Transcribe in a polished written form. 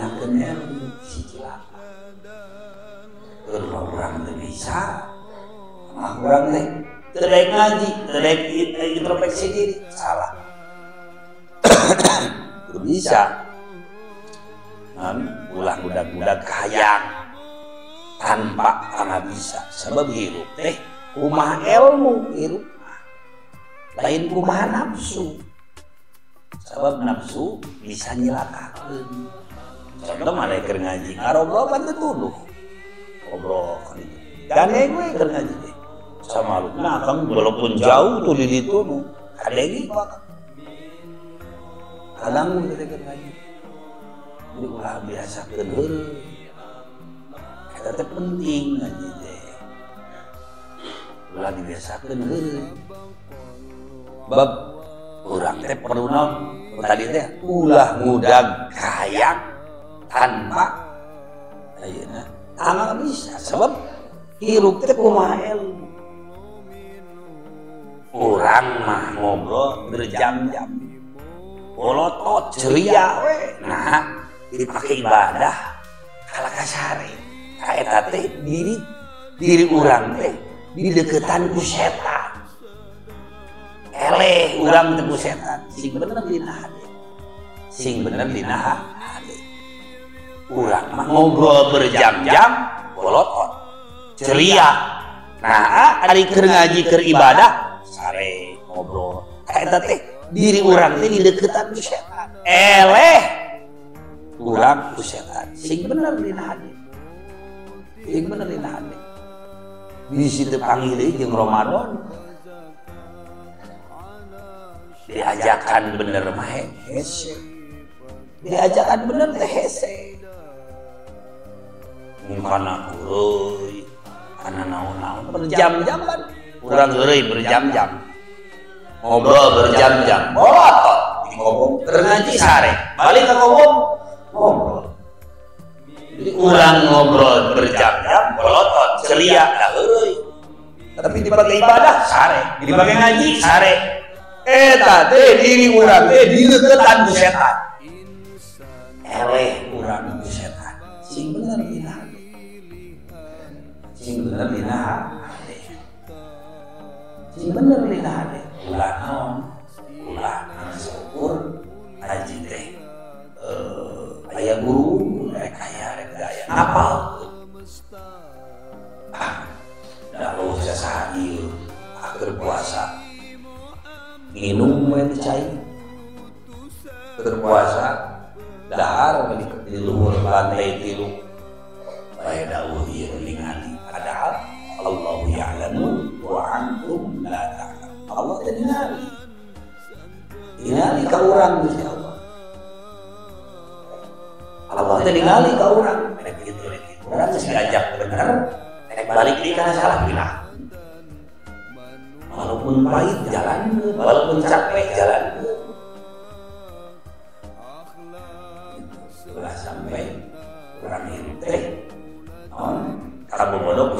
ngaginakeun ilmu si cilaka. Kalau orang teu bisa, mah urang teh teu daek ngaji, teu daek introspeksi diri, salah. Teu bisa. Ulah budak-budak hayang tanpa anga bisa. Sebab hirup teh kumaha ilmu hirup. Lain kumaha nafsu. Sebab nafsu bisa nyelakakeun. Contoh mana keur ngaji, ngarobrol kan teu tuluh. Ngobrol kan itu. Gandeng we keur ngaji teh. Sama lu. Nah, Kang walaupun jauh tuh di ditu nu, kadegi kok. Kadang teh keur ngaji. Jadi ulah biasakeun heureuy. Eta teh penting ngaji teh. Ulah dibiasakeun heureuy. Bab urang teh perlu naon? Tadi teh ulah ngudag hayang tanpa ayeuna anga bisa sebab hirup teh kumaha ilmu. Urang mah ngobrol berjam-jam. Polotot ceria we. Nah, dipake ibadah kala kasare. Ka eta teh diri urang teh dideuketan ku setan. Eleh urang teu ku setan, sing bener dina hade. Sing bener dina hade. Urang mah ngobrol berjam-jam, polotot, ceria. Nah, ari keur ngaji keur ibadah, sare ngobrol. Ka eta teh diri urang teh dideuketan ku setan. Eleh urang ku setan, sing bener dina hade. Sing bener dina hade. Bisi teu panggil jeung Ramadan. Diajakan bener mah hese. Diajakan bener teh hese. Mungkana euy, kana naon-naon berjam-jam kan. Urang euy berjam-jam. Ngobrol berjam-jam. Bolotot ngomong keur ngaji sare. Balik ka ngomong ngobrol. Jadi urang ngobrol berjam-jam, bolotot, ceria da euy. Tapi dibagi ibadah sare, dibagi ngaji sare. Eta teh diri urang teh dileuketan ku setan. Eleh urang ku setan. Sing bener dina hade. Sing bener dina hade. Sing bener dina hade. Ulah naon? Ulah syukur haji teh. Aya guru rek aya rek daya. Apal? Da usah sahir akhir puasa. Minum we cai berpuasa dahar di luhur lantai 3 bae dawuh ieu ningali padahal Allahu ya'lamu wa antum la ta'lamun. Allah teh ningali ka urang Gusti Allah. Allah teh ningali ka urang rek kitu rek kitu. Urang geus diajak bener rek balik deui kana salah bilang. Walaupun pahit jalan, walaupun capek jalan. Ulah sampai kurang hirup teh. Kamu bodoh ku